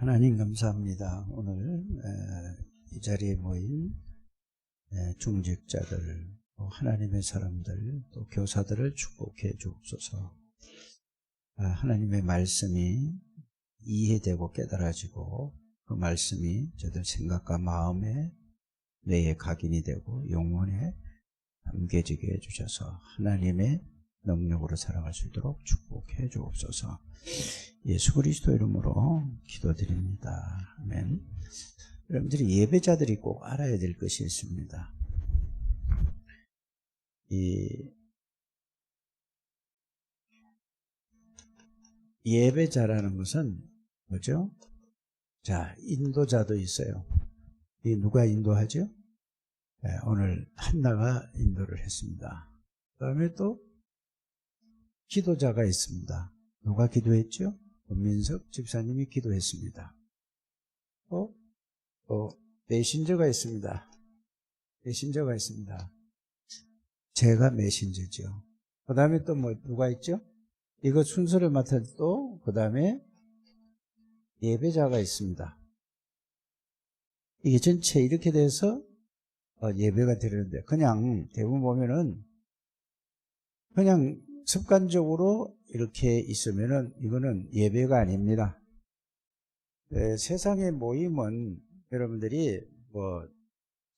하나님 감사합니다. 오늘 이 자리에 모인 중직자들, 또 하나님의 사람들, 또 교사들을 축복해 주옵소서. 하나님의 말씀이 이해되고 깨달아지고 그 말씀이 저들 생각과 마음에 뇌에 각인이 되고 영혼에 담겨지게 해주셔서 하나님의 능력으로 살아갈 수 있도록 축복해 주옵소서. 예수 그리스도 이름으로 기도드립니다. 아멘. 여러분들이 예배자들이 꼭 알아야 될 것이 있습니다. 이 예배자라는 것은 뭐죠? 자, 인도자도 있어요. 이 누가 인도하죠? 오늘 한나가 인도를 했습니다. 그 다음에 또 기도자가 있습니다. 누가 기도했죠? 권민석 집사님이 기도했습니다. 또 메신저가 있습니다. 메신저가 있습니다. 제가 메신저죠. 그 다음에 또 누가 있죠? 이거 순서를 맡아 또 그 다음에 예배자가 있습니다. 이게 전체 이렇게 돼서 예배가 드리는데 그냥 대부분 보면은 그냥 습관적으로 이렇게 있으면은 이거는 예배가 아닙니다. 세상의 모임은 여러분들이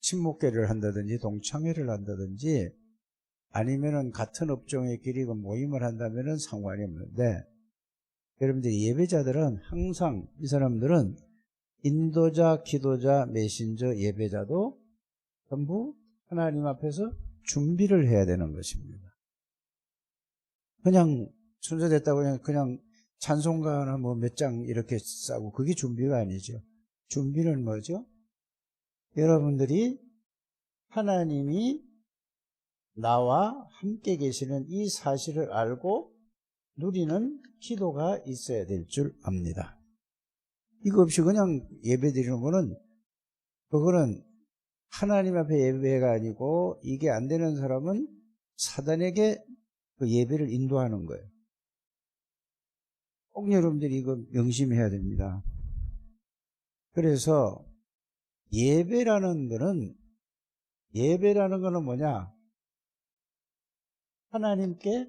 친목회를 한다든지 동창회를 한다든지 아니면은 같은 업종의끼리 모임을 한다면은 상관이 없는데 여러분들이 예배자들은 항상 이 사람들은 인도자, 기도자, 메신저, 예배자도 전부 하나님 앞에서 준비를 해야 되는 것입니다. 그냥 순서됐다고 그냥 찬송가나 몇 장 이렇게 싸고 그게 준비가 아니죠. 준비는 뭐죠? 여러분들이 하나님이 나와 함께 계시는 이 사실을 알고 누리는 기도가 있어야 될 줄 압니다. 이거 없이 그냥 예배 드리는 거는 그거는 하나님 앞에 예배가 아니고 이게 안 되는 사람은 사단에게 그 예배를 인도하는 거예요. 꼭 여러분들이 이거 명심해야 됩니다. 그래서 예배라는 거는 뭐냐? 하나님께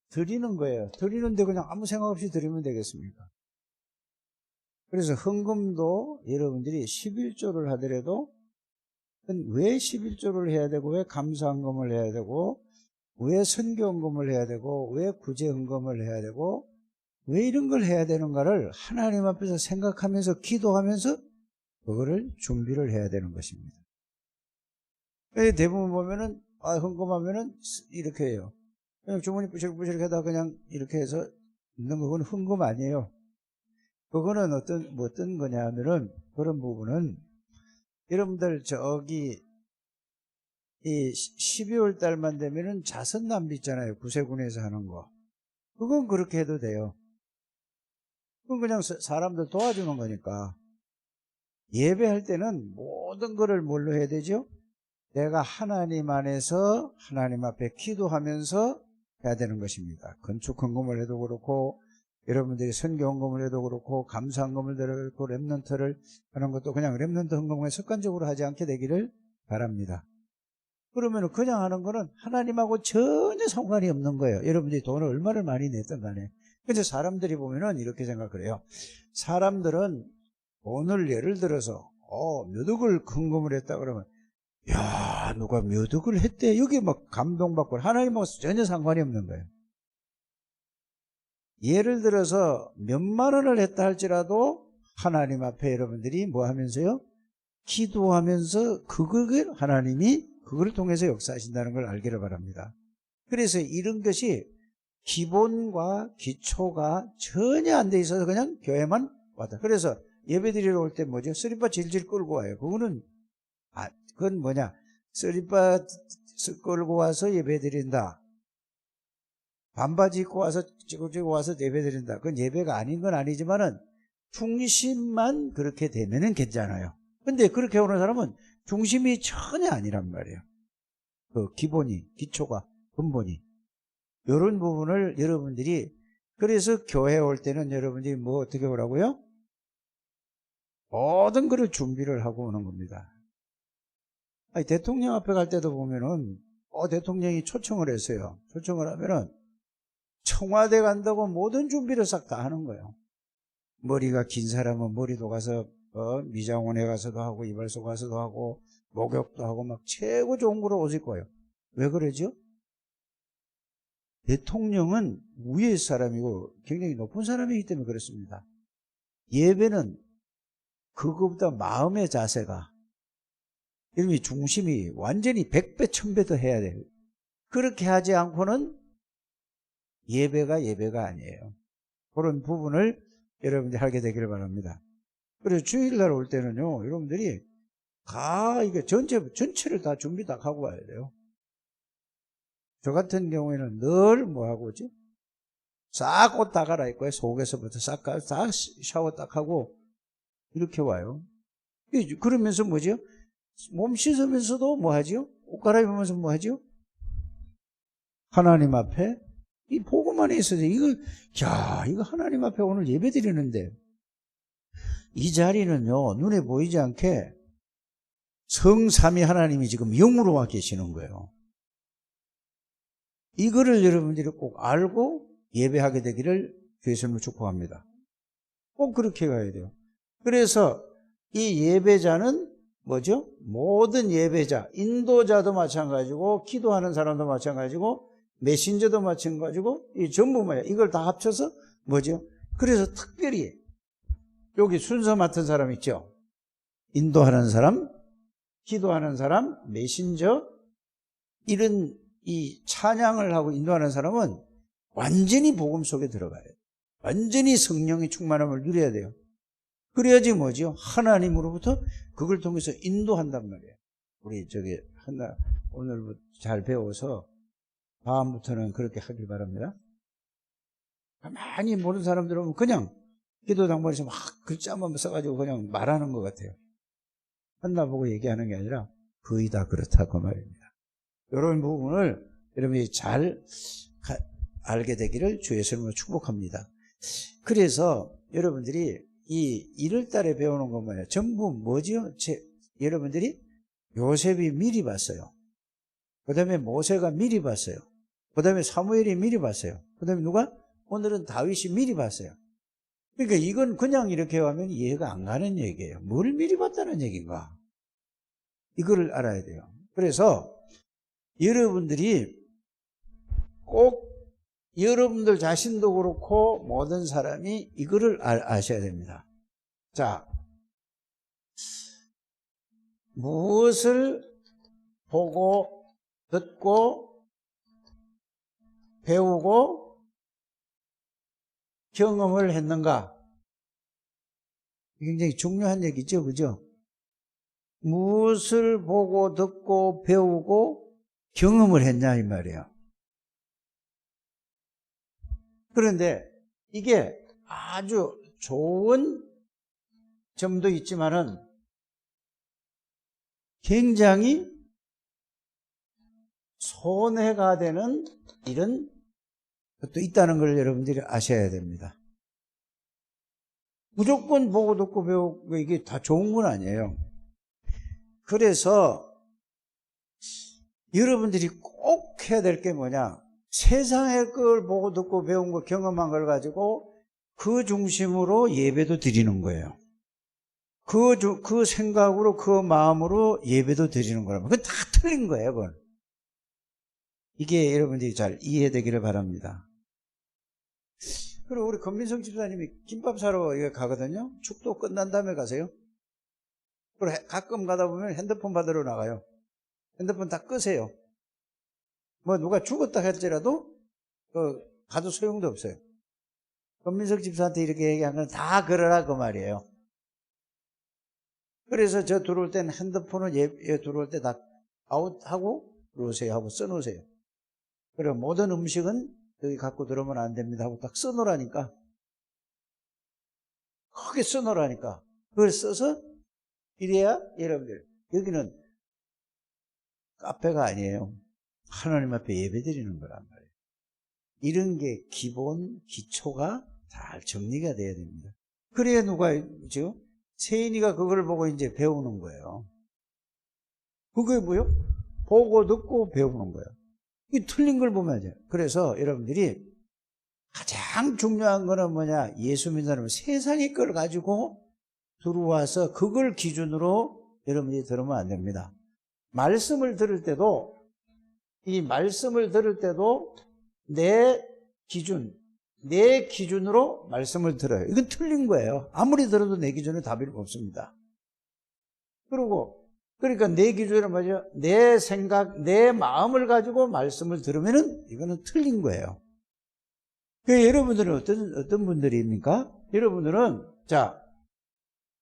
드리는 거예요. 드리는데 그냥 아무 생각 없이 드리면 되겠습니까? 그래서 헌금도 여러분들이 11조를 하더라도 왜 11조를 해야 되고 왜 감사헌금을 해야 되고 왜 선교헌금을 해야 되고 왜 구제헌금을 해야 되고 왜 이런 걸 해야 되는가를 하나님 앞에서 생각하면서 기도하면서 그거를 준비를 해야 되는 것입니다. 대부분 보면은 헌금하면은 이렇게 해요. 그냥 주머니 부실부실 하다가 그냥 이렇게 해서 있는 거는 헌금 아니에요. 그거는 어떤 거냐 하면은 그런 부분은 여러분들 이 12월 달만 되면은 자선남비 있잖아요. 구세군에서 하는 거. 그건 그렇게 해도 돼요. 그건 그냥 사람들 도와주는 거니까. 예배할 때는 모든 거를 뭘로 해야 되죠? 내가 하나님 안에서 하나님 앞에 기도하면서 해야 되는 것입니다. 건축 헌금을 해도 그렇고 여러분들이 선교 헌금을 해도 그렇고 감사 헌금을 해도 그렇고 렘넌트를 하는 것도 그냥 렘넌트 헌금을 습관적으로 하지 않게 되기를 바랍니다. 그러면 그냥 하는 거는 하나님하고 전혀 상관이 없는 거예요. 여러분들이 돈을 얼마를 많이 냈든 간에. 근데 사람들이 보면은 이렇게 생각을 해요. 사람들은 돈을 예를 들어서 몇 억을 헌금을 했다 그러면 야 누가 몇 억을 했대 여기 막 감동받고 하나님하고 전혀 상관이 없는 거예요. 예를 들어서 몇만 원을 했다 할지라도 하나님 앞에 여러분들이 뭐 하면서요? 기도하면서 그걸 하나님이 그걸 통해서 역사하신다는 걸 알기를 바랍니다. 그래서 이런 것이 기본과 기초가 전혀 안 돼 있어서 그냥 교회만 왔다. 그래서 예배 드리러 올 때 뭐죠? 쓰리바 질질 끌고 와요. 그건 뭐냐? 쓰리바 끌고 와서 예배 드린다. 반바지 입고 와서 찌고찌고 와서 예배 드린다. 그건 예배가 아닌 건 아니지만은 중심만 그렇게 되면은 괜찮아요. 근데 그렇게 오는 사람은 중심이 전혀 아니란 말이에요. 그 기초가, 근본이. 이런 부분을 여러분들이, 그래서 교회 올 때는 여러분들이 어떻게 오라고요? 모든 것을 준비를 하고 오는 겁니다. 아니, 대통령 앞에 갈 때도 보면은 대통령이 초청을 했어요. 초청을 하면은 청와대 간다고 모든 준비를 싹 다 하는 거예요. 머리가 긴 사람은 머리도 가서 미장원에 가서도 하고 이발소 가서도 하고 목욕도 하고 막 최고 좋은 거로 옷 입고 와요. 왜 그러죠? 대통령은 위의 사람이고 굉장히 높은 사람이기 때문에 그렇습니다. 예배는 그거보다 마음의 자세가 이름이 중심이 완전히 100배 1000배 더 해야 돼요. 그렇게 하지 않고는 예배가 아니에요. 그런 부분을 여러분들이 하게 되기를 바랍니다. 그래서 주일날 올 때는요, 여러분들이 다 이게 전체를 다 준비 다 하고 와야 돼요. 저 같은 경우에는 늘 뭐 하고 오지? 싹 옷 다 갈아입고 속에서부터 싹 샤워 딱 하고 이렇게 와요. 그러면서 뭐죠? 몸 씻으면서도 뭐 하죠? 옷 갈아입으면서 뭐 하죠? 하나님 앞에 이 복음만에 있어서 이거 하나님 앞에 오늘 예배 드리는데 이 자리는요, 눈에 보이지 않게 성삼위 하나님이 지금 영으로 와 계시는 거예요. 이거를 여러분들이 꼭 알고 예배하게 되기를 주의 이름으로 축복합니다. 꼭 그렇게 가야 돼요. 그래서 이 예배자는 뭐죠? 모든 예배자, 인도자도 마찬가지고 기도하는 사람도 마찬가지고 메신저도 마찬가지고 이 전부 뭐야? 이걸 다 합쳐서 뭐죠? 그래서 특별히 여기 순서 맡은 사람 있죠? 인도하는 사람, 기도하는 사람, 메신저, 이런 이 찬양을 하고 인도하는 사람은 완전히 복음 속에 들어가야 돼요. 완전히 성령의 충만함을 누려야 돼요. 그래야지 뭐죠? 하나님으로부터 그걸 통해서 인도한단 말이에요. 우리 오늘부터 잘 배워서 다음부터는 그렇게 하길 바랍니다. 가만히 모르는 사람들은 그냥 기도 당번에서 막 글자만 써가지고 그냥 말하는 것 같아요. 한나 보고 얘기하는 게 아니라 거의 다 그렇다고 말입니다. 이런 부분을 여러분이 잘 알게 되기를 주의 이름으로 축복합니다. 그래서 여러분들이 이 1월 달에 배우는 건 뭐예요? 전부 뭐지요? 여러분들이 요셉이 미리 봤어요. 그 다음에 모세가 미리 봤어요. 그 다음에 사무엘이 미리 봤어요. 그 다음에 누가? 오늘은 다윗이 미리 봤어요. 그러니까 이건 그냥 이렇게 하면 이해가 안 가는 얘기예요. 뭘 미리 봤다는 얘기인가? 이거를 알아야 돼요. 그래서 여러분들이 꼭 여러분들 자신도 그렇고 모든 사람이 이거를 아셔야 됩니다. 자, 무엇을 보고 듣고 배우고 경험을 했는가? 굉장히 중요한 얘기죠, 그죠? 무엇을 보고 듣고 배우고 경험을 했냐 이 말이에요. 그런데 이게 아주 좋은 점도 있지만은 굉장히 손해가 되는 이런 것도 있다는 걸 여러분들이 아셔야 됩니다. 무조건 보고 듣고 배우고 이게 다 좋은 건 아니에요. 그래서 여러분들이 꼭 해야 될 게 뭐냐? 세상의 걸 보고 듣고 배운 거 경험한 걸 가지고 그 중심으로 예배도 드리는 거예요. 그 생각으로 그 마음으로 예배도 드리는 거라면 그건 다 틀린 거예요. 그건. 이게 여러분들이 잘 이해되기를 바랍니다. 그리고 우리 권민성 집사님이 김밥 사러 가거든요. 축도 끝난 다음에 가세요. 그리고 가끔 가다 보면 핸드폰 받으러 나가요. 핸드폰 다 끄세요. 뭐 누가 죽었다 할지라도 가도 소용도 없어요. 권민석 집사한테 이렇게 얘기한 건 다 그러라 그 말이에요. 그래서 저 들어올 때는 핸드폰을 들어올 때 다 아웃하고 들어오세요 하고 써놓으세요. 그리고 모든 음식은 여기 갖고 들어오면 안 됩니다 하고 딱 써놓으라니까. 크게 써놓으라니까. 그걸 써서 이래야 여러분들 여기는 카페가 아니에요. 하나님 앞에 예배 드리는 거란 말이에요. 이런 게 기본 기초가 잘 정리가 돼야 됩니다. 그래야 누가 있죠? 세인이가 그걸 보고 이제 배우는 거예요. 그게 뭐요? 보고 듣고 배우는 거예요. 이 틀린 걸 보면 돼요. 그래서 여러분들이 가장 중요한 거는 뭐냐? 예수 믿는 사람은 세상의 걸 가지고 들어와서 그걸 기준으로 여러분이 들으면 안 됩니다. 말씀을 들을 때도, 이 말씀을 들을 때도 내 기준으로 말씀을 들어요. 이건 틀린 거예요. 아무리 들어도 내 기준은 답이 없습니다. 그러니까 내 기준은 뭐죠? 내 생각, 내 마음을 가지고 말씀을 들으면은 이거는 틀린 거예요. 여러분들은 어떤 분들입니까? 여러분들은, 자,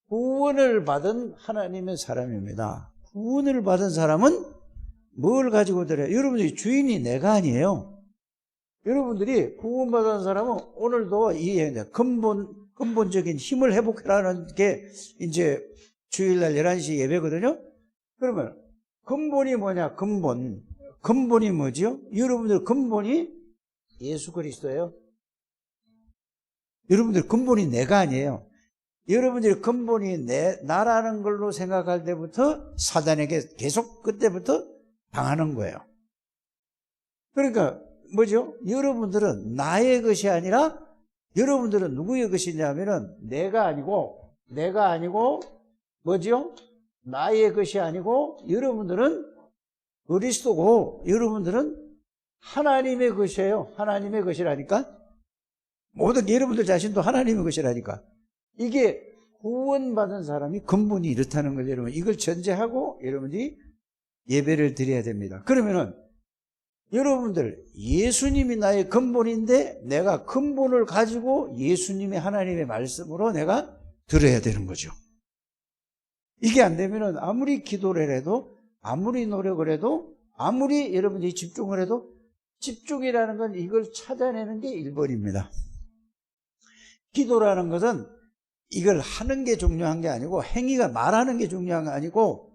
구원을 받은 하나님의 사람입니다. 구원을 받은 사람은 뭘 가지고 들어요? 여러분들이 주인이 내가 아니에요. 여러분들이 구원받은 사람은 오늘도 이 근본적인 힘을 회복하라는 게 이제 주일날 11시 예배거든요. 그러면 근본이 뭐냐? 근본이 뭐죠? 여러분들 근본이 예수 그리스도예요. 여러분들 근본이 내가 아니에요. 여러분들의 근본이 나라는 걸로 생각할 때부터 사단에게 계속 그때부터 당하는 거예요. 그러니까 뭐죠? 여러분들은 나의 것이 아니라 여러분들은 누구의 것이냐면은 내가 아니고 뭐죠? 나의 것이 아니고 여러분들은 그리스도고 여러분들은 하나님의 것이에요. 하나님의 것이라니까. 모든 여러분들 자신도 하나님의 것이라니까. 이게 구원받은 사람이 근본이 이렇다는 거죠. 여러분 이걸 전제하고 여러분들이 예배를 드려야 됩니다. 그러면은 여러분들 예수님이 나의 근본인데 내가 근본을 가지고 예수님의 하나님의 말씀으로 내가 들어야 되는 거죠. 이게 안 되면은 아무리 기도를 해도 아무리 노력을 해도 아무리 여러분들이 집중을 해도 집중이라는 건 이걸 찾아내는 게 1번입니다. 기도라는 것은 이걸 하는 게 중요한 게 아니고 행위가 말하는 게 중요한 게 아니고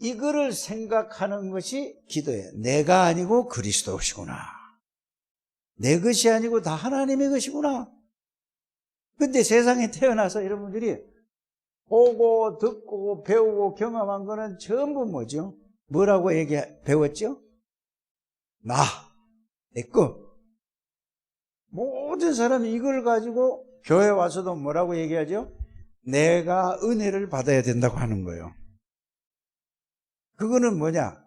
이거를 생각하는 것이 기도예요. 내가 아니고 그리스도시구나. 내 것이 아니고 다 하나님의 것이구나. 근데 세상에 태어나서 여러분들이 보고 듣고 배우고 경험한 거는 전부 뭐죠? 뭐라고 배웠죠? 내 거. 모든 사람이 이걸 가지고 교회 와서도 뭐라고 얘기하죠? 내가 은혜를 받아야 된다고 하는 거예요. 그거는 뭐냐?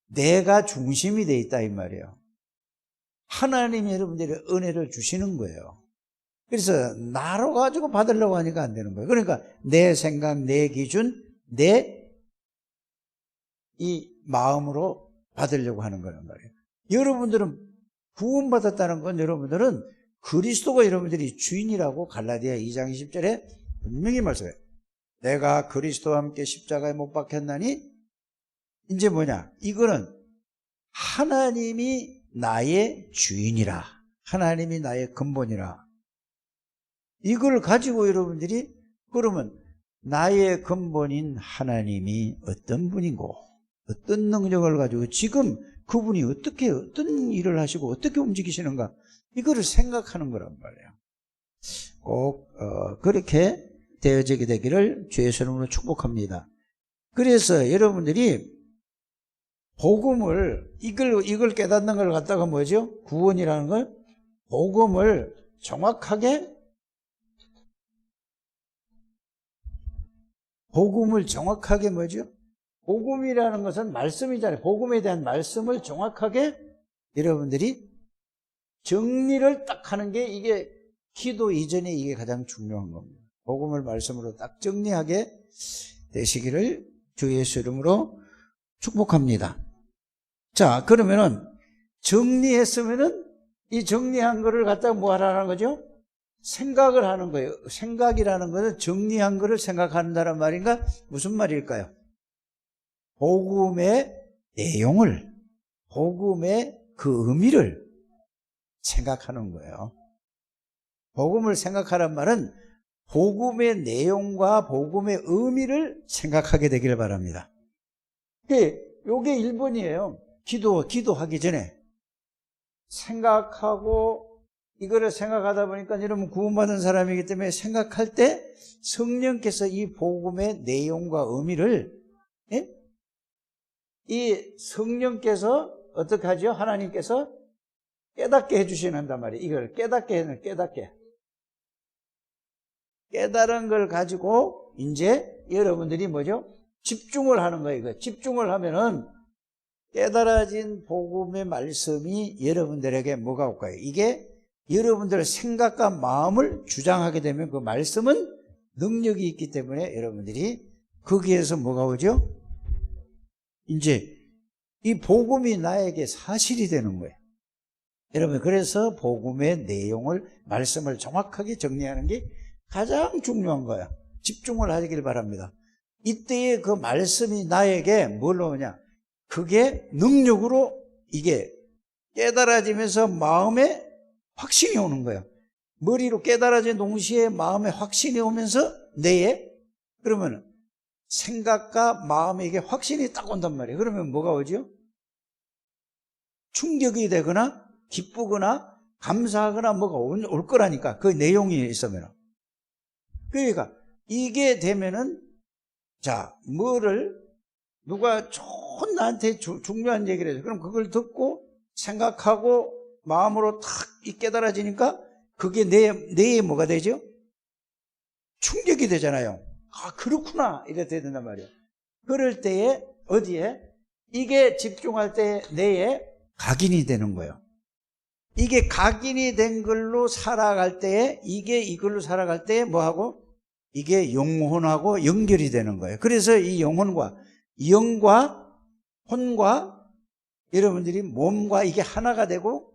내가 중심이 돼 있다 이 말이에요. 하나님이 여러분들의 은혜를 주시는 거예요. 그래서 나로 가지고 받으려고 하니까 안 되는 거예요. 그러니까 내 생각, 내 기준, 내 이 마음으로 받으려고 하는 거란 말이에요. 여러분들은 구원받았다는 건 여러분들은 그리스도가 여러분들이 주인이라고 갈라디아 2장 20절에 분명히 말씀해요. 내가 그리스도와 함께 십자가에 못 박혔나니 이제 뭐냐? 이거는 하나님이 나의 주인이라. 하나님이 나의 근본이라. 이걸 가지고 여러분들이 그러면 나의 근본인 하나님이 어떤 분이고 어떤 능력을 가지고 지금 그분이 어떤 일을 하시고 어떻게 움직이시는가 이거를 생각하는 거란 말이에요. 꼭 그렇게 되어지게 되기를 주의 이름으로 축복합니다. 그래서 여러분들이 복음을 이걸 깨닫는 걸 갖다가 뭐죠? 구원이라는 걸 복음을 정확하게 뭐죠? 복음이라는 것은 말씀이잖아요. 복음에 대한 말씀을 정확하게 여러분들이 정리를 딱 하는 게 이게 기도 이전에 이게 가장 중요한 겁니다. 복음을 말씀으로 딱 정리하게 되시기를 주 예수 이름으로 축복합니다. 자, 그러면은 정리했으면은 이 정리한 거를 갖다가 뭐 하라는 거죠? 생각을 하는 거예요. 생각이라는 것은 정리한 거를 생각한다는 말인가? 무슨 말일까요? 복음의 내용을, 복음의 그 의미를 생각하는 거예요. 복음을 생각하란 말은 복음의 내용과 복음의 의미를 생각하게 되기를 바랍니다. 이게 1번이에요. 기도하기 전에 생각하고 이거를 생각하다 보니까 여러분 구원받은 사람이기 때문에 생각할 때 성령께서 이 복음의 내용과 의미를 이 성령께서 어떻게 하죠? 하나님께서 깨닫게 해주시는단 말이에요. 이걸 깨닫게 깨달은 걸 가지고 이제 여러분들이 뭐죠? 집중을 하는 거예요. 이거 집중을 하면은 깨달아진 복음의 말씀이 여러분들에게 뭐가 올까요? 이게 여러분들의 생각과 마음을 주장하게 되면 그 말씀은 능력이 있기 때문에 여러분들이 거기에서 뭐가 오죠? 이제 이 복음이 나에게 사실이 되는 거예요. 여러분, 그래서 복음의 내용을, 말씀을 정확하게 정리하는 게 가장 중요한 거야. 집중을 하길 바랍니다. 이때에 그 말씀이 나에게 뭘 오냐? 그게 능력으로 이게 깨달아지면서 마음에 확신이 오는 거예요. 머리로 깨달아진 동시에 마음에 확신이 오면서 뇌에, 그러면 생각과 마음에 이게 확신이 딱 온단 말이에요. 그러면 뭐가 오죠? 충격이 되거나 기쁘거나 감사하거나 뭐가 올 거라니까. 그 내용이 있으면. 그러니까 이게 되면은 자, 뭐를 누가 좋은 나한테 중요한 얘기를 해서 그럼 그걸 듣고 생각하고 마음으로 탁 깨달아지니까 그게 뇌에 뭐가 되죠? 충격이 되잖아요. 아, 그렇구나. 이래 돼야 된단 말이에요. 그럴 때에 어디에? 이게 집중할 때 뇌에 각인이 되는 거예요. 이게 각인이 된 걸로 살아갈 때에 이게 이걸로 살아갈 때에 뭐하고? 이게 영혼하고 연결이 되는 거예요. 그래서 이 영혼과 영과 혼과 여러분들이 몸과 이게 하나가 되고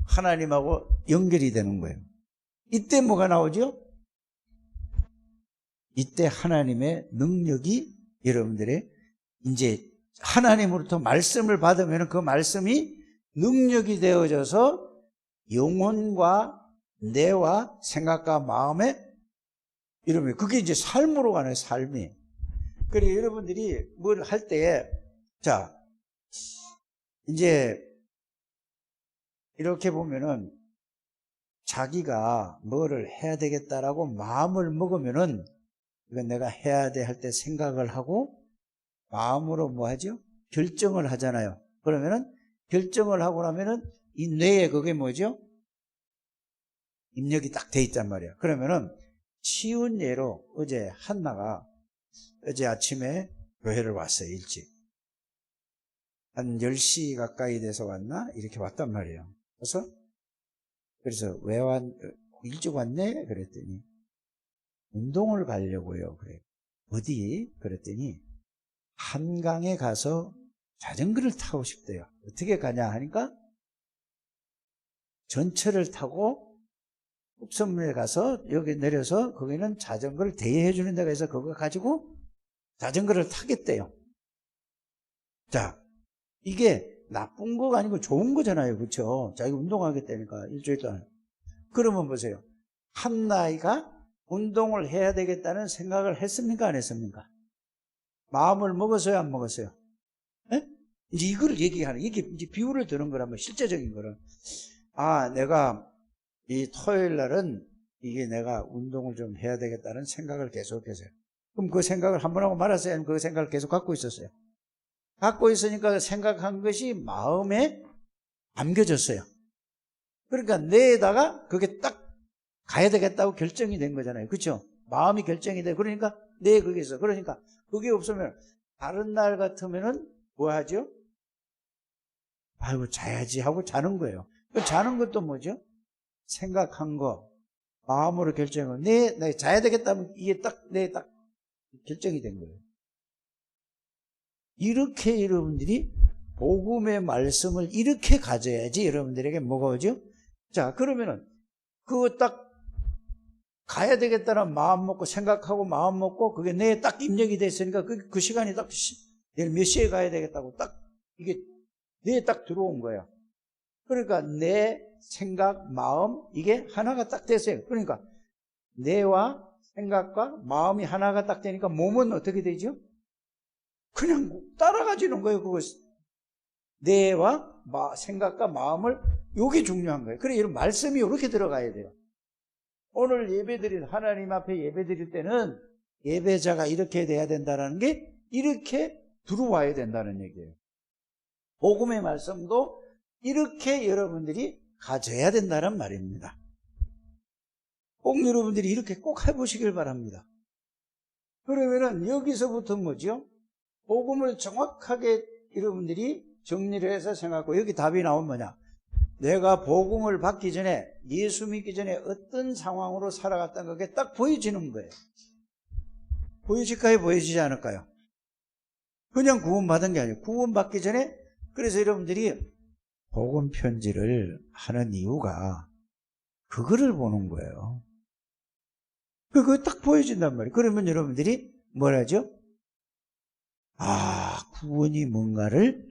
하나님하고 연결이 되는 거예요. 이때 뭐가 나오죠? 이때 하나님의 능력이 여러분들의 이제 하나님으로부터 말씀을 받으면 그 말씀이 능력이 되어져서 영혼과 뇌와 생각과 마음에 여러분 그게 이제 삶으로 가는 삶이. 그래 여러분들이 뭘 할 때에 자 이제 이렇게 보면은 자기가 뭐를 해야 되겠다라고 마음을 먹으면은 이건 내가 해야 돼 할 때 생각을 하고 마음으로 뭐 하죠? 결정을 하잖아요. 그러면은 결정을 하고 나면은 이 뇌에 그게 뭐죠? 입력이 딱 돼 있단 말이에요. 그러면은 쉬운 예로 어제 한나가 어제 아침에 교회를 왔어요. 일찍. 한 10시 가까이 돼서 왔나? 이렇게 왔단 말이에요. 그래서 왜 일찍 왔네? 그랬더니 운동을 가려고요. 그래. 어디? 그랬더니 한강에 가서 자전거를 타고 싶대요. 어떻게 가냐 하니까 전철을 타고 읍섬에 가서 여기 내려서 거기는 자전거를 대여해 주는 데가 있어서 그거 가지고 자전거를 타겠대요. 자, 이게 나쁜 거가 아니고 좋은 거잖아요. 그렇죠? 자기가 운동하겠다니까 일주일 동안. 그러면 보세요. 한나이가 운동을 해야 되겠다는 생각을 했습니까? 안 했습니까? 마음을 먹었어요? 안 먹었어요? 에? 이제 이거를 얘기하는, 이게 이제 비유를 드는 거라면 실제적인 거는. 아, 내가 이 토요일 날은 이게 내가 운동을 좀 해야 되겠다는 생각을 계속했어요. 그럼 그 생각을 한 번 하고 말았어요? 아니면 그 생각을 계속 갖고 있었어요? 갖고 있으니까 생각한 것이 마음에 남겨졌어요. 그러니까 뇌에다가 그게 딱 가야 되겠다고 결정이 된 거잖아요. 그렇죠? 마음이 결정이 돼. 그러니까 뇌에 그게 있어. 그러니까 그게 없으면 다른 날 같으면은 뭐 하죠? 아이고 자야지 하고 자는 거예요. 그 자는 것도 뭐죠? 생각한 거, 마음으로 결정을 내 자야 되겠다면 이게 딱 내 딱 결정이 된 거예요. 이렇게 여러분들이 복음의 말씀을 이렇게 가져야지 여러분들에게 뭐가 오죠? 자, 그러면은 그거 딱 가야 되겠다는 마음 먹고 생각하고 마음 먹고 그게 뇌에 딱 입력이 됐으니까 그 시간이 딱 내일 몇 시에 가야 되겠다고 딱 이게 뇌에 딱 들어온 거예요. 그러니까 내 생각, 마음 이게 하나가 딱 됐어요. 그러니까 뇌와 생각과 마음이 하나가 딱 되니까 몸은 어떻게 되죠? 그냥 따라가지는 거예요. 그거 뇌와 생각과 마음을 요게 중요한 거예요. 그래, 이런 말씀이 이렇게 들어가야 돼요. 오늘 하나님 앞에 예배 드릴 때는 예배자가 이렇게 돼야 된다는 게 이렇게 들어와야 된다는 얘기예요. 복음의 말씀도 이렇게 여러분들이 가져야 된다는 말입니다. 꼭 여러분들이 이렇게 꼭 해보시길 바랍니다. 그러면은 여기서부터 뭐죠? 복음을 정확하게 여러분들이 정리를 해서 생각하고, 여기 답이 나오면 뭐냐? 내가 복음을 받기 전에, 예수 믿기 전에 어떤 상황으로 살아갔던 게 딱 보여지는 거예요. 보여질까요? 보여지지 않을까요? 그냥 구원받은 게 아니에요. 구원받기 전에. 그래서 여러분들이 복음 편지를 하는 이유가 그거를 보는 거예요. 그거 딱 보여진단 말이에요. 그러면 여러분들이 뭘 하죠? 아, 구원이 뭔가를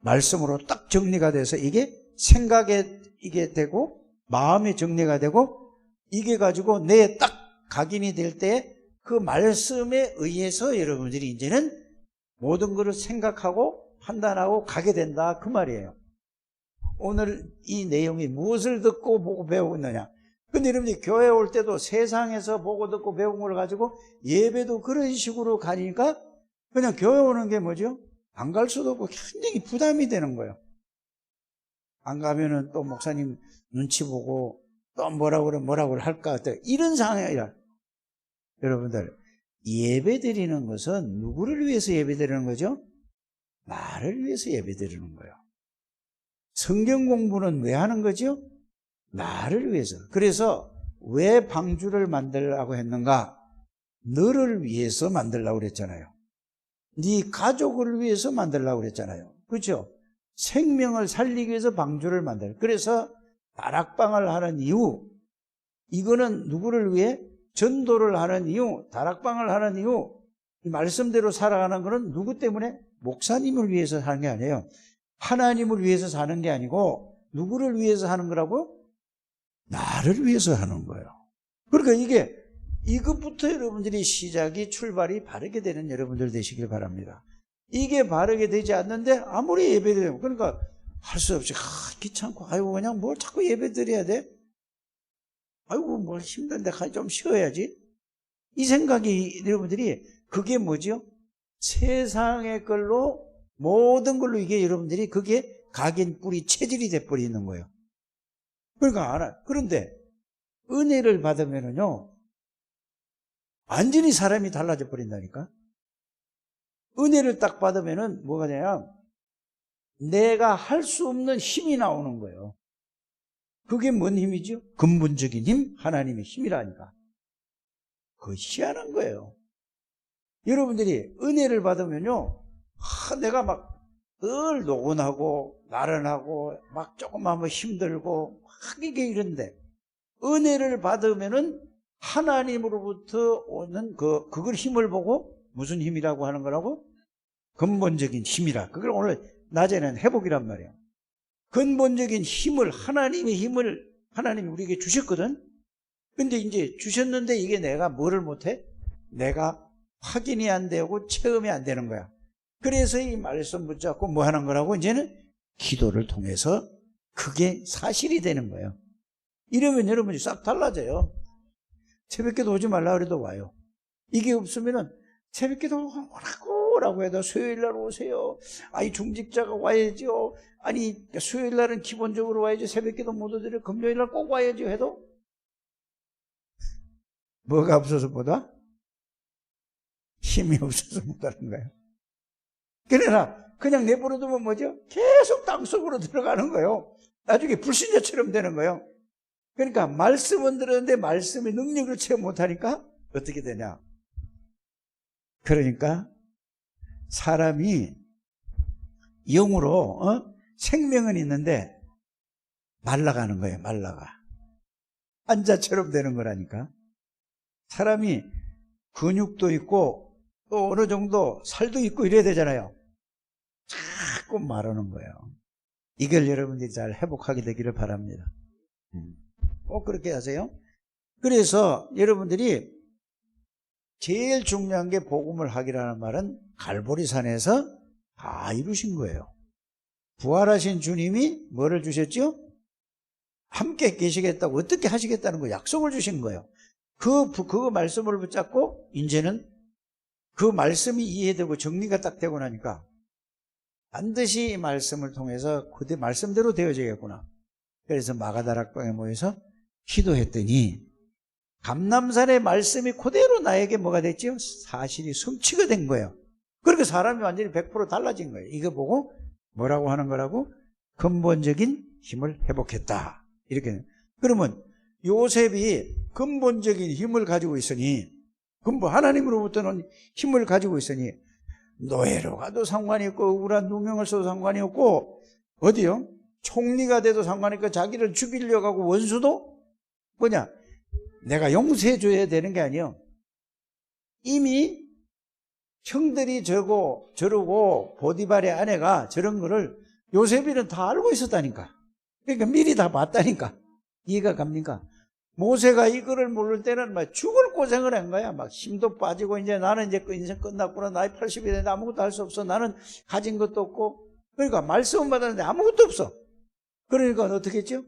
말씀으로 딱 정리가 돼서 이게 생각에 이게 되고 마음에 정리가 되고 이게 가지고 내 딱 각인이 될 때 그 말씀에 의해서 여러분들이 이제는 모든 것을 생각하고 판단하고 가게 된다, 그 말이에요. 오늘 이 내용이 무엇을 듣고 보고 배우고 있느냐. 근데 여러분들이 교회 올 때도 세상에서 보고 듣고 배운 걸 가지고 예배도 그런 식으로 가니까 그냥 교회 오는 게 뭐죠? 안 갈 수도 없고 굉장히 부담이 되는 거예요. 안 가면은 또 목사님 눈치 보고 또 뭐라고 할까, 이런 상황이라. 여러분들, 예배 드리는 것은 누구를 위해서 예배 드리는 거죠? 나를 위해서 예배 드리는 거예요. 성경 공부는 왜 하는 거죠? 나를 위해서. 그래서 왜 방주를 만들라고 했는가? 너를 위해서 만들라고 그랬잖아요. 네 가족을 위해서 만들라고 그랬잖아요. 그렇죠? 생명을 살리기 위해서 방주를 만들. 그래서 다락방을 하는 이유, 이거는 누구를 위해? 전도를 하는 이유, 다락방을 하는 이유, 이 말씀대로 살아가는 것은 누구 때문에? 목사님을 위해서 사는 게 아니에요. 하나님을 위해서 사는 게 아니고 누구를 위해서 하는 거라고? 나를 위해서 하는 거예요. 그러니까 이것부터 여러분들이 시작이, 출발이 바르게 되는 여러분들 되시길 바랍니다. 이게 바르게 되지 않는데 아무리 예배드리면, 그러니까 할 수 없이 귀찮고, 아이고 그냥 뭘 자꾸 예배드려야 돼? 아이고 뭘 힘든데 좀 쉬어야지. 이 생각이 여러분들이, 그게 뭐죠? 세상의 걸로, 모든 걸로 이게 여러분들이 그게 각인, 뿌리, 체질이 돼버리는 거예요. 그러니까 알아요. 그런데 은혜를 받으면은요, 완전히 사람이 달라져 버린다니까. 은혜를 딱 받으면은 뭐가 되냐, 내가 할 수 없는 힘이 나오는 거예요. 그게 뭔 힘이죠? 근본적인 힘, 하나님의 힘이라니까. 그거 희한한 거예요. 여러분들이 은혜를 받으면요, 내가 막 늘 노곤하고 나른하고 막 조금 하면 힘들고 막 이게 이런데, 은혜를 받으면은 하나님으로부터 오는 그걸 힘을 보고 무슨 힘이라고 하는 거라고? 근본적인 힘이라. 그걸 오늘 낮에는 회복이란 말이에요. 근본적인 힘을, 하나님의 힘을 하나님이 우리에게 주셨거든. 근데 이제 주셨는데 이게 내가 뭐를 못해? 내가 확인이 안 되고 체험이 안 되는 거야. 그래서 이 말씀 붙잡고 뭐 하는 거라고? 이제는 기도를 통해서 그게 사실이 되는 거예요. 이러면 여러분이 싹 달라져요. 새벽기도 오지 말라 그래도 와요. 이게 없으면은 새벽기도 오라고 해도 수요일날 오세요. 아니 중직자가 와야죠. 아니 수요일날은 기본적으로 와야죠. 새벽기도 못 오더라도 금요일날 꼭 와야죠 해도 뭐가 없어서 못 와? 힘이 없어서 못 하는 거예요. 그러나 그냥 내버려두면 뭐죠? 계속 땅속으로 들어가는 거예요. 나중에 불신자처럼 되는 거예요. 그러니까 말씀은 들었는데 말씀의 능력을 체험 못하니까 어떻게 되냐? 그러니까 사람이 영으로 생명은 있는데 말라가는 거예요. 말라가. 환자처럼 되는 거라니까. 사람이 근육도 있고 또 어느 정도 살도 있고 이래야 되잖아요. 자꾸 말하는 거예요. 이걸 여러분들이 잘 회복하게 되기를 바랍니다. 꼭 그렇게 하세요. 그래서 여러분들이 제일 중요한 게 복음을 하기라는 말은 갈보리산에서 다 이루신 거예요. 부활하신 주님이 뭐를 주셨죠? 함께 계시겠다고 어떻게 하시겠다는 거 약속을 주신 거예요. 그 말씀을 붙잡고 이제는 그 말씀이 이해되고 정리가 딱 되고 나니까 반드시 이 말씀을 통해서 그 말씀대로 되어지겠구나. 그래서 마가다락방에 모여서 기도했더니 감람산의 말씀이 그대로 나에게 뭐가 됐죠? 사실이 성취가 된 거예요. 그러니까 사람이 완전히 100% 달라진 거예요. 이거 보고 뭐라고 하는 거라고? 근본적인 힘을 회복했다. 이렇게. 그러면 요셉이 근본적인 힘을 가지고 있으니, 하나님으로부터는 힘을 가지고 있으니 노예로 가도 상관이 없고 억울한 누명을 써도 상관이 없고 어디요? 총리가 돼도 상관이 없고 자기를 죽이려고 하고 원수도 뭐냐? 내가 용서해 줘야 되는 게 아니에요. 이미 형들이 저러고 보디발의 아내가 저런 거를 요셉이는 다 알고 있었다니까. 그러니까 미리 다 봤다니까. 이해가 갑니까? 모세가 이거를 모를 때는 막 죽을 고생을 한 거야. 막 힘도 빠지고 이제 나는 이제 인생 끝났구나. 나이 80이 되는데 아무것도 할 수 없어. 나는 가진 것도 없고. 그러니까 말씀 받았는데 아무것도 없어. 그러니까 어떻게 했죠?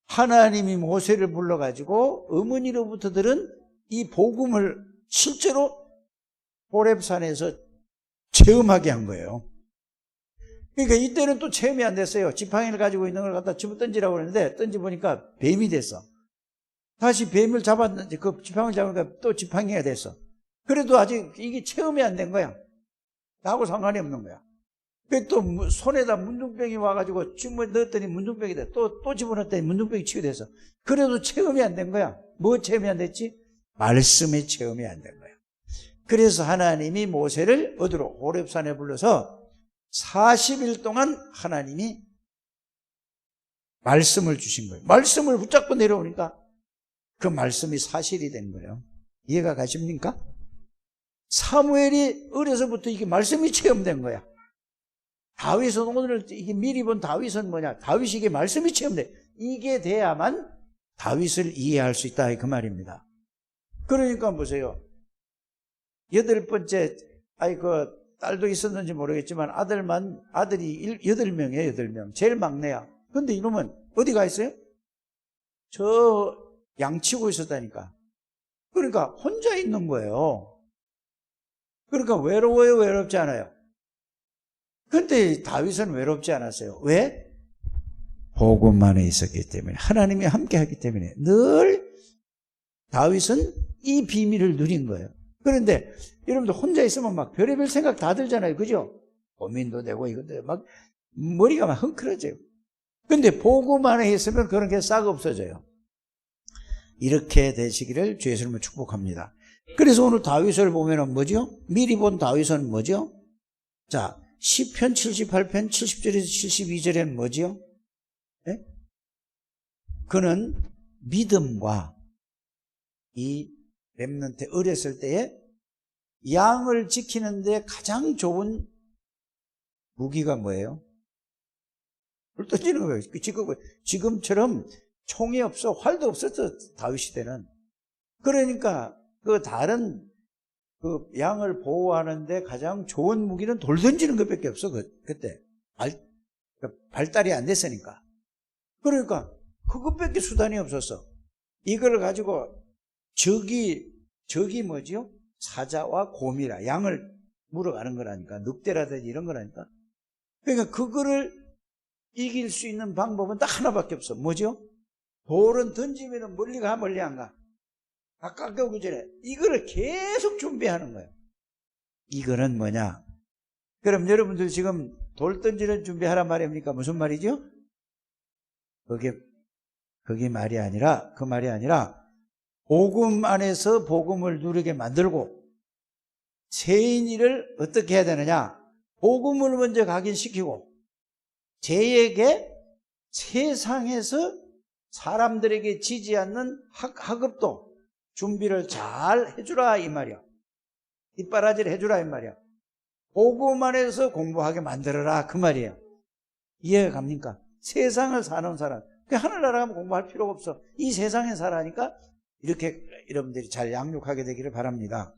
하나님이 모세를 불러가지고 어머니로부터 들은 이 복음을 실제로 호렙산에서 체험하게 한 거예요. 그러니까 이때는 또 체험이 안 됐어요. 지팡이를 가지고 있는 걸 갖다 집어 던지라고 그랬는데 던져보니까 뱀이 됐어. 다시 뱀을 잡았는데 그 지팡이를 잡으니까 또 지팡이가 됐어. 그래도 아직 이게 체험이 안 된 거야. 나하고 상관이 없는 거야. 또 손에다 문둥병이 와가지고 주머니 넣었더니 문둥병이 돼. 또 집어넣었더니 문둥병이 치유돼서. 그래도 체험이 안 된 거야. 뭐 체험이 안 됐지? 말씀의 체험이 안 된 거야. 그래서 하나님이 모세를 어디로? 호렙산에 불러서 40일 동안 하나님이 말씀을 주신 거예요. 말씀을 붙잡고 내려오니까 그 말씀이 사실이 된 거예요. 이해가 가십니까? 사무엘이 어려서부터 이게 말씀이 체험된 거야. 다윗은 오늘 이게 미리 본 다윗은 뭐냐? 다윗이 이게 말씀이 체험돼. 이게 돼야만 다윗을 이해할 수 있다 그 말입니다. 그러니까 보세요. 8번째 그 딸도 있었는지 모르겠지만 아들이 8명이에요. 8명. 제일 막내야. 근데 이놈은 어디 가 있어요? 저 양치고 있었다니까. 그러니까 혼자 있는 거예요. 그러니까 외로워요? 외롭지 않아요? 근데 다윗은 외롭지 않았어요. 왜? 복음 안에 있었기 때문에, 하나님이 함께 하기 때문에 늘 다윗은 이 비밀을 누린 거예요. 그런데 여러분들 혼자 있으면 막 별의별 생각 다 들잖아요. 그죠? 고민도 되고 이것도 막 머리가 막 흥크러져요. 근데 복음 안에 있으면 그런 게 싹 없어져요. 이렇게 되시기를 주 예수님을 축복합니다. 그래서 오늘 다윗을 보면은 뭐죠? 미리 본 다윗은 뭐죠? 자, 시편 78편 70절에서 72절에는 뭐죠? 네? 그는 믿음과 이 렘넌트 어렸을 때에 양을 지키는데 가장 좋은 무기가 뭐예요? 불 던지는 거예요. 지금처럼 총이 없어, 활도 없었어, 다윗 시대는. 그러니까 그 다른 그 양을 보호하는데 가장 좋은 무기는 돌 던지는 것밖에 없어. 그때 발달이 안 됐으니까. 그러니까 그것밖에 수단이 없었어. 이걸 가지고 적이 뭐지요? 사자와 곰이라 양을 물어가는 거라니까. 늑대라든지 이런 거라니까. 그러니까 그거를 이길 수 있는 방법은 딱 하나밖에 없어. 뭐죠? 돌은 던지면 멀리 가, 멀리 안 가. 가깝게 오기 전에 이거를 계속 준비하는 거예요. 이거는 뭐냐? 그럼 여러분들 지금 돌 던지는 준비하란 말입니까? 무슨 말이죠? 그게 말이 아니라, 그 말이 아니라 복음 안에서 복음을 누리게 만들고 세인이를 어떻게 해야 되느냐? 복음을 먼저 각인시키고 쟤에게 세상에서 사람들에게 지지 않는 학업도 준비를 잘 해주라 이 말이야. 뒷바라지를 해주라 이 말이야. 복음 안에서 공부하게 만들어라 그 말이에요. 이해가 갑니까? 세상을 사는 사람. 하늘나라 가면 공부할 필요가 없어. 이 세상에 살아니까 이렇게 여러분들이 잘 양육하게 되기를 바랍니다.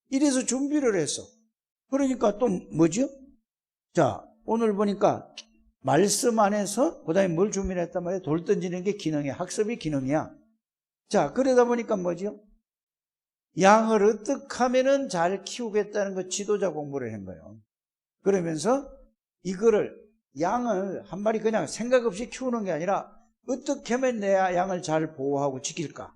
이래서 준비를 했어. 그러니까 또 뭐죠? 자, 오늘 보니까 말씀 안에서 그 다음에 뭘 준비했단 말이에요? 돌 던지는 게 기능이야. 학습이 기능이야. 자, 그러다 보니까 뭐죠? 양을 어떻게 하면은 잘 키우겠다는 거 지도자 공부를 한 거예요. 그러면서 이거를 양을 한 마리 그냥 생각 없이 키우는 게 아니라 어떻게 하면 내 양을 잘 보호하고 지킬까?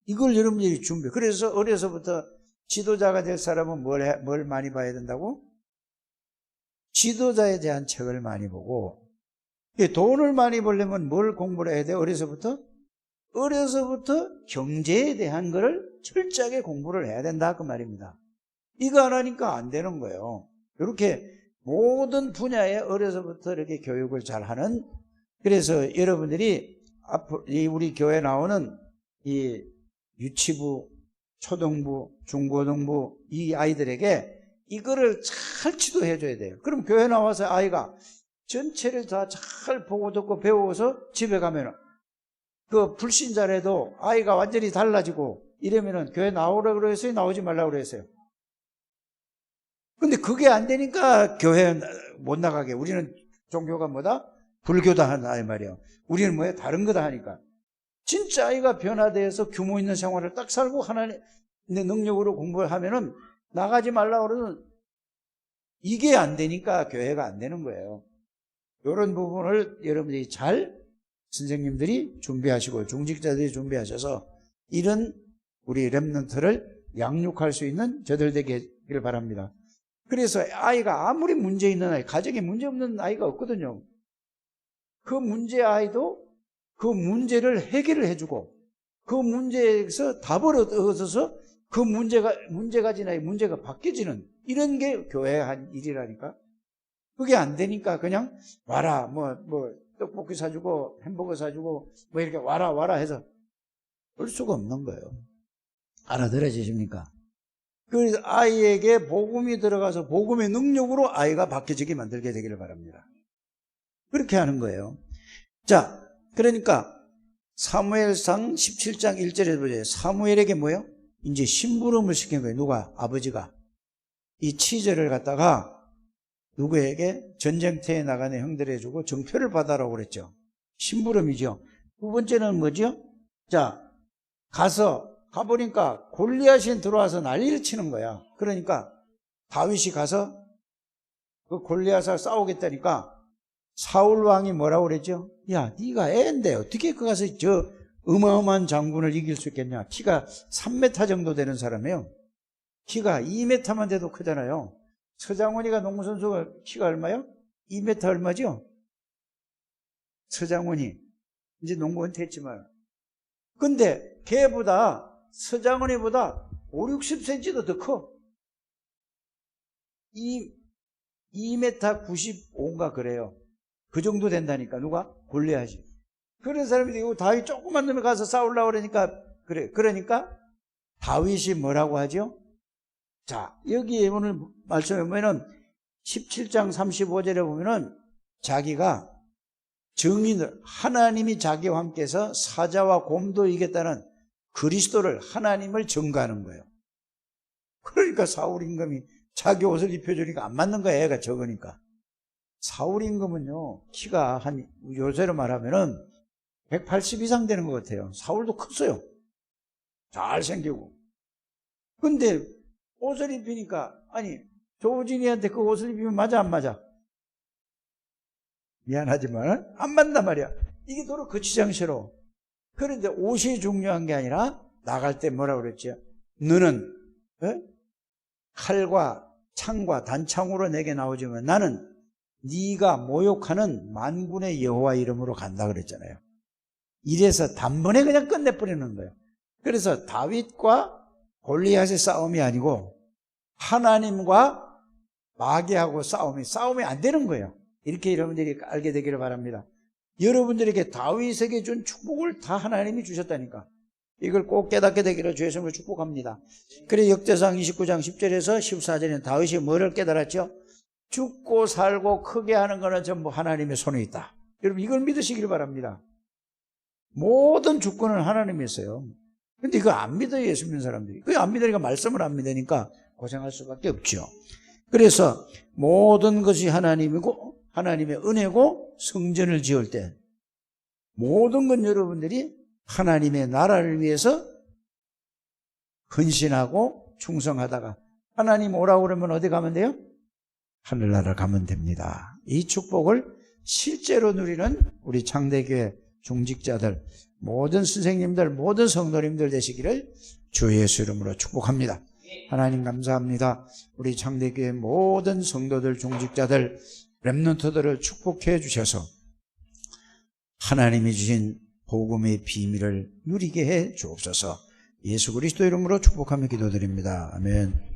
이걸 여러분들이 준비해. 그래서 어려서부터 지도자가 될 사람은 뭘 많이 봐야 된다고? 지도자에 대한 책을 많이 보고, 돈을 많이 벌려면 뭘 공부를 해야 돼요? 어려서부터 경제에 대한 거를 철저하게 공부를 해야 된다 그 말입니다. 이거 안 하니까 안 되는 거예요. 이렇게 모든 분야에 어려서부터 이렇게 교육을 잘 하는, 그래서 여러분들이 앞으로 우리 교회에 나오는 이 유치부, 초등부, 중고등부 이 아이들에게 이거를 잘 지도해 줘야 돼요. 그럼 교회 나와서 아이가 전체를 다 잘 보고 듣고 배워서 집에 가면은 그 불신자라도 아이가 완전히 달라지고 이러면은 교회 나오라고 그랬어요? 나오지 말라고 그랬어요? 근데 그게 안 되니까 교회 못 나가게. 우리는 종교가 뭐다? 불교다 하나 이 말이에요. 우리는 뭐예요? 다른 거다 하니까. 진짜 아이가 변화되어서 규모 있는 생활을 딱 살고 하나님의 능력으로 공부를 하면은 나가지 말라고 그러면 이게 안 되니까 교회가 안 되는 거예요. 이런 부분을 여러분들이 잘 선생님들이 준비하시고 중직자들이 준비하셔서 이런 우리 렘넌트를 양육할 수 있는 저들 되기를 바랍니다. 그래서 아이가 아무리 문제 있는 아이, 가정에 문제 없는 아이가 없거든요. 그 문제 아이도 그 문제를 해결을 해주고 그 문제에서 답을 얻어서 그 문제 가진 아이 문제가 바뀌어지는 이런 게 교회의 한 일이라니까. 그게 안 되니까 그냥 와라 뭐 떡볶이 사주고 햄버거 사주고 뭐 이렇게 와라 해서 올 수가 없는 거예요. 알아들어지십니까? 그래서 아이에게 복음이 들어가서 복음의 능력으로 아이가 바뀌어지게 만들게 되기를 바랍니다. 그렇게 하는 거예요. 자, 그러니까 사무엘상 17장 1절에 보세요. 사무엘에게 뭐예요? 이제 심부름을 시킨 거예요. 누가? 아버지가. 이 치즈를 갖다가 누구에게? 전쟁터에 나가는 형들에 주고 정표를 받아라고 그랬죠. 심부름이죠. 두 번째는 뭐죠? 자, 가보니까 골리앗이 들어와서 난리를 치는 거야. 그러니까 다윗이 가서 그 골리앗을 싸우겠다니까 사울 왕이 뭐라고 그랬죠? 야, 네가 애인데 어떻게 그 가서 저 어마어마한 장군을 이길 수 있겠냐? 키가 3m 정도 되는 사람이에요. 키가 2m만 돼도 크잖아요. 서장훈이가 농구선수가 키가 얼마요? 2m 얼마죠? 서장훈이 이제 농구 은퇴했지만 근데 걔보다 서장훈이보다 5, 60cm도 더 커. 2m 95인가 그래요. 그 정도 된다니까. 누가? 골리앗이. 그런 사람이 이거 다윗 조그만 놈이 가서 싸우려고 그러니까 그러니까 다윗이 뭐라고 하죠? 자, 여기 오늘 말씀에 보면은 17장 35절에 보면은 자기가 증인을 하나님이 자기와 함께해서 사자와 곰도 이겼다는 그리스도를 하나님을 증거하는 거예요. 그러니까 사울 임금이 자기 옷을 입혀주니까 안 맞는 거야. 애가 적으니까. 사울 임금은요 키가 한 요새로 말하면은 180 이상 되는 것 같아요. 사울도 컸어요. 잘생기고. 근데 옷을 입히니까 아니 조진이한테 그 옷을 입히면 맞아 안 맞아? 미안하지만 안 맞단 말이야. 이게 도로 거치장스러워. 그런데 옷이 중요한 게 아니라 나갈 때 뭐라고 그랬죠? 너는 칼과 창과 단창으로 내게 나오지만 나는 네가 모욕하는 만군의 여호와 이름으로 간다 그랬잖아요. 이래서 단번에 그냥 끝내버리는 거예요. 그래서 다윗과 골리앗의 싸움이 아니고 하나님과 마귀하고 싸움이 안 되는 거예요. 이렇게 여러분들이 알게 되기를 바랍니다. 여러분들에게 다윗에게 준 축복을 다 하나님이 주셨다니까. 이걸 꼭 깨닫게 되기를 주의 이름으로 축복합니다. 그래 역대상 29장 10절에서 14절에는 다윗이 뭐를 깨달았죠? 죽고 살고 크게 하는 거는 전부 하나님의 손에 있다. 여러분 이걸 믿으시길 바랍니다. 모든 주권은 하나님이 있어요. 근데 이거 안 믿어요. 예수 믿는 사람들이. 그거 안 믿으니까 말씀을 안 믿으니까 고생할 수밖에 없죠. 그래서 모든 것이 하나님이고 하나님의 은혜고 성전을 지을 때 모든 건 여러분들이 하나님의 나라를 위해서 헌신하고 충성하다가 하나님 오라고 그러면 어디 가면 돼요? 하늘나라 가면 됩니다. 이 축복을 실제로 누리는 우리 창대교회 중직자들, 모든 선생님들, 모든 성도님들 되시기를 주 예수 이름으로 축복합니다. 하나님 감사합니다. 우리 창대교회 모든 성도들, 중직자들, 렘넌트들을 축복해 주셔서 하나님이 주신 복음의 비밀을 누리게 해 주옵소서. 예수 그리스도 이름으로 축복하며 기도드립니다. 아멘.